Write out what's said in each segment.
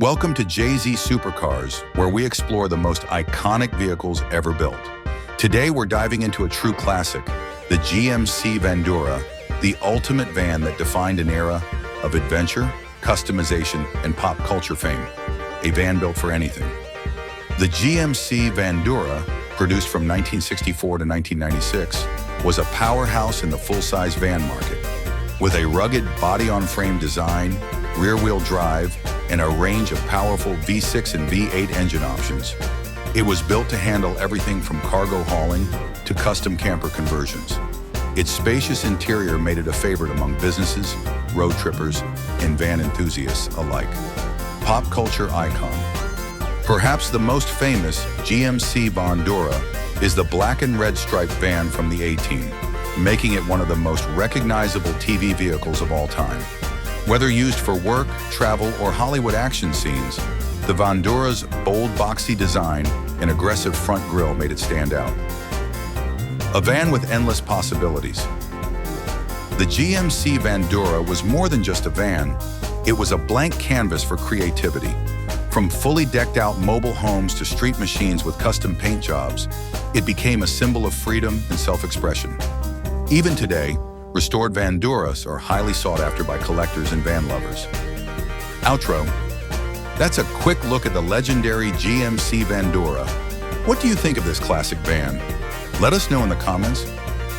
Welcome to JZ Supercars, where we explore the most iconic vehicles ever built. Today, we're diving into a true classic, the GMC Vandura, the ultimate van that defined an era of adventure, customization, and pop culture fame. A van built for anything. The GMC Vandura, produced from 1964 to 1996, was a powerhouse in the full-size van market. With a rugged body-on-frame design, rear-wheel drive, and a range of powerful V6 and V8 engine options, it was built to handle everything from cargo hauling to custom camper conversions. Its spacious interior made it a favorite among businesses, road trippers, and van enthusiasts alike. Pop culture icon. Perhaps the most famous GMC Vandura is the black and red striped van from the A-Team, making it one of the most recognizable TV vehicles of all time. Whether used for work, travel, or Hollywood action scenes, the Vandura's bold, boxy design and aggressive front grille made it stand out. A van with endless possibilities. The GMC Vandura was more than just a van. It was a blank canvas for creativity. From fully decked out mobile homes to street machines with custom paint jobs, it became a symbol of freedom and self-expression. Even today, restored Vanduras are highly sought after by collectors and van lovers. Outro. That's a quick look at the legendary GMC Vandura. What do you think of this classic van? Let us know in the comments.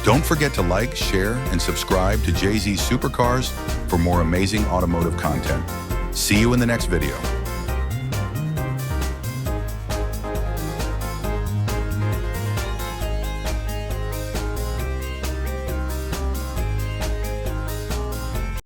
Don't forget to like, share, and subscribe to JZ Supercars for more amazing automotive content. See you in the next video.